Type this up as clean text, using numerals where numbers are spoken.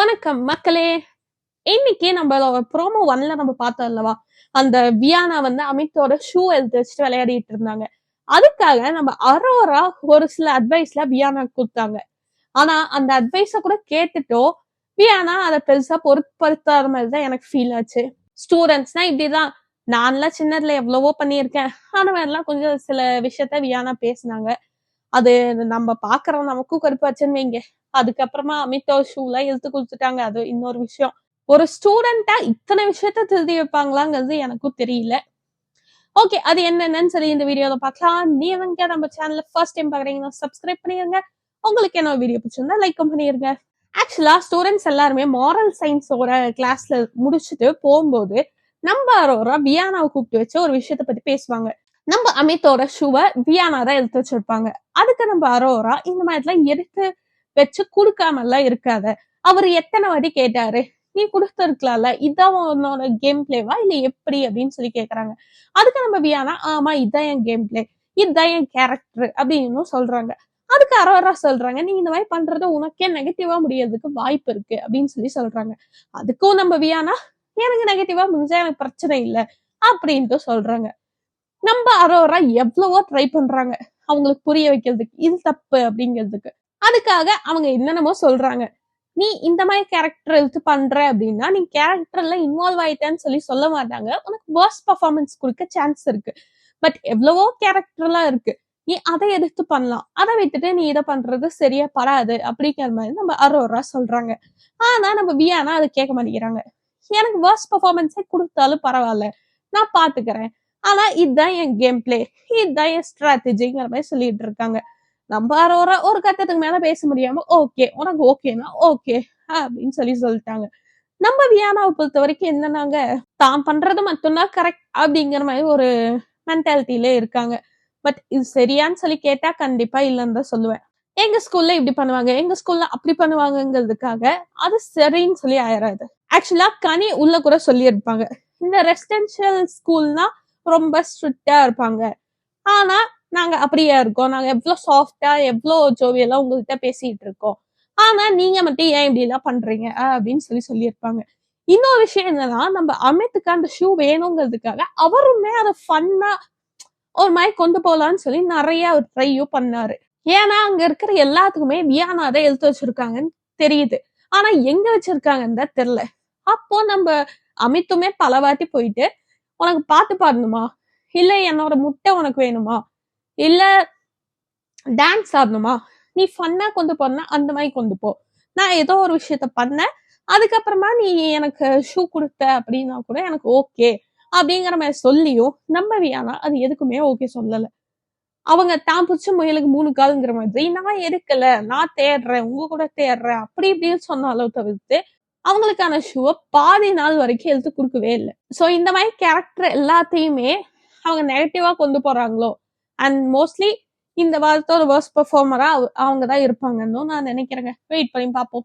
வணக்கம் மக்களே. இன்னைக்கு நம்ம ப்ரோமோ 1ல நம்ம பார்த்தோம் அல்லவா, அந்த வியானா வந்து அமித்தோட ஷூ எடுத்து வச்சுட்டு விளையாடிட்டு இருந்தாங்க. அதுக்காக நம்ம அரோரா ஒரு சில அட்வைஸ்ல வியானா கொடுத்தாங்க. ஆனா அந்த அட்வைஸ கூட கேட்டுட்டோ வியானா அதை பெருசா பொருட்படுத்தாத மாதிரிதான் எனக்கு ஃபீல் ஆச்சு. ஸ்டூடெண்ட்ஸ்னா இப்படிதான், நான்லாம் சின்னதுல எவ்வளவோ பண்ணியிருக்கேன். ஆனா மாதிரிலாம் கொஞ்சம் சில விஷயத்த வியானா பேசினாங்க. அது நம்ம பாக்குறோம், நமக்கும் கருப்பாச்சுன்னு வைங்க. அதுக்கப்புறமா அமித்தோ ஷூல இழுத்து கொடுத்துட்டாங்க. அது இன்னொரு விஷயம். ஒரு ஸ்டூடெண்டா இத்தனை விஷயத்த திருதி வைப்பாங்களாங்கிறது எனக்கும் தெரியல. ஓகே, அது என்னன்னு சொல்லி இந்த வீடியோல பார்க்கலாம். நீங்க நம்ம சேனல்ல ஃபர்ஸ்ட் டைம் பாக்குறீங்கன்னா சப்ஸ்கிரைப் பண்ணிருங்க. உங்களுக்கு என்ன வீடியோ பிடிச்சிருந்தா லைக் பண்ணிருங்க. ஆக்சுவலா ஸ்டூடெண்ட்ஸ் எல்லாருமே மாரல் சயின்ஸோட கிளாஸ்ல முடிச்சுட்டு போகும்போது நம்ம அரோரா வியானாவை கூப்பிட்டு வச்சு ஒரு விஷயத்த பத்தி பேசுவாங்க. நம்ம அமித்தோட ஷூவை வியானா தான் எடுத்து வச்சிருப்பாங்க. அதுக்கு நம்ம அரோரா இந்த மாதிரிலாம் எடுத்து வச்சு குடுக்காம எல்லாம் இருக்காத, அவரு எத்தனை வாட்டி கேட்டாரு, நீ கொடுத்துருக்கலாம்ல, இதான் உன்னோட கேம் பிளேவா இல்ல எப்படி அப்படின்னு சொல்லி கேக்குறாங்க. அதுக்கு நம்ம வியானா ஆமா இதான் என் கேம் பிளே, இதுதான் என் கேரக்டர் அப்படின்னு சொல்றாங்க. அதுக்கு அரோரா சொல்றாங்க, நீ இந்த மாதிரி பண்றது உனக்கே நெகட்டிவா முடியறதுக்கு வாய்ப்பு இருக்கு அப்படின்னு சொல்றாங்க. அதுக்கும் நம்ம வியானா எனக்கு நெகட்டிவா முடிஞ்சா எனக்கு பிரச்சனை இல்லை அப்படின்ட்டு சொல்றாங்க. நம்ம அரோரா எவ்வளவோ ட்ரை பண்றாங்க அவங்களுக்கு புரிய வைக்கிறதுக்கு இது தப்பு அப்படிங்கிறதுக்கு. அதுக்காக அவங்க என்னென்னமோ சொல்றாங்க. நீ இந்த மாதிரி கேரக்டர் எடுத்து பண்ற அப்படின்னா நீ கேரக்டர்ல இன்வால்வ் ஆயிட்டேன்னு சொல்லி சொல்ல மாட்டாங்க, உனக்கு வர்ஸ்ட் பர்ஃபார்மன்ஸ் கொடுக்க சான்ஸ் இருக்கு. பட் எவ்வளவோ கேரக்டர்லாம் இருக்கு, நீ அதை எடுத்து பண்ணலாம், அதை விட்டுட்டு நீ இதை பண்றது சரியா படாது அப்படிங்கிற மாதிரி நம்ம அரோரா சொல்றாங்க. ஆனா நம்ம வியானா அதை கேட்க மாட்டேங்கிறாங்க. எனக்கு வர்ஸ்ட் பர்ஃபார்மன்ஸே கொடுத்தாலும் பரவாயில்ல, நான் பாத்துக்கிறேன், ஆனா இதுதான் என் கேம் பிளே, இதுதான் என் ஸ்ட்ராட்டஜிங்கிற மாதிரி சொல்லிட்டு இருக்காங்க. நம்ம அரோரா ஒரு கட்டத்துக்கு மேல பேச முடியாம ஓகே உனக்கு ஓகேனா ஓகே அப்படின்னு சொல்லிட்டாங்க. நம்ம வியானாவை பொறுத்த வரைக்கும் என்னன்னாங்க, தான் பண்றது மட்டும்தான் கரெக்ட் அப்படிங்கிற மாதிரி ஒரு மென்டாலிட்டியில இருக்காங்க. பட் இது சரியான்னு சொல்லி கேட்டா கண்டிப்பா இல்லைன்னு தான் சொல்லுவேன். எங்க ஸ்கூல்ல இப்படி பண்ணுவாங்க, எங்க ஸ்கூல்ல அப்படி பண்ணுவாங்கிறதுக்காக அது சரின்னு சொல்லி ஆயிராது. ஆக்சுவலா கனி உள்ள கூட சொல்லி இருப்பாங்க, இந்த ரெசிடென்சியல் ஸ்கூல்னா ரொம்ப ஸ்ட்ரிக்டா இருப்பாங்க, ஆனா நாங்க அப்படியே இருக்கோம், நாங்க எவ்வளவு சாஃப்டா எவ்வளவு ஜோவியெல்லாம் உங்ககிட்ட பேசிட்டு இருக்கோம், ஆனா நீங்க மட்டும் ஏன் இப்படி எல்லாம் பண்றீங்க அப்படின்னு சொல்லியிருப்பாங்க. இன்னொரு விஷயம் என்னன்னா, நம்ம அமித்துக்கு அந்த ஷூ வேணுங்கிறதுக்காக அவருமே அதை ஃபன்னா ஒரு மாதிரி கொண்டு போலான்னு சொல்லி நிறைய ட்ரையும் பண்ணாரு. ஏன்னா அங்க இருக்கிற எல்லாத்துக்குமே வியானா தான் எழுத்து வச்சிருக்காங்கன்னு தெரியுது, ஆனா எங்க வச்சிருக்காங்கன்னு தான் தெரியல. அப்போ நம்ம அமித்துமே பல வாட்டி போயிட்டு, உனக்கு பாட்டு பாடணுமா, இல்ல என்னோட முட்டை உனக்கு வேணுமா, இல்ல டான்ஸ் ஆடணுமா, நீ ஃபன்னா கொண்டு போனா அந்த மாதிரி கொண்டு போ, நான் ஏதோ ஒரு விஷயத்த பண்ணேன், அதுக்கப்புறமா நீ எனக்கு ஷூ கொடுத்த அப்படின்னா கூட எனக்கு ஓகே அப்படிங்கிற மாதிரி சொல்லியும் நம்ம வியானா அது எதுக்குமே ஓகே சொல்லல. அவங்க தான் பிடிச்ச முயலுக்கு 3 காலுங்கிற மாதிரி, நான் எடுக்கல, நான் தேடுறேன், உங்க கூட தேடுறேன் அப்படி இப்படின்னு சொன்னாலும் தவிர்த்து அவங்களுக்கான ஷூவை பாதி நாள் வரைக்கும் எடுத்து கொடுக்கவே இல்லை. ஸோ இந்த மாதிரி கேரக்டர் எல்லாத்தையுமே அவங்க நெகட்டிவா கொண்டு போறாங்களோ, அண்ட் மோஸ்ட்லி இந்த வாரத்தோட வர்ஸ்ட் பெர்ஃபார்மரா அவங்க தான் இருப்பாங்கன்னு நான் நினைக்கிறேங்க. வெயிட் பண்ணி பார்ப்போம்.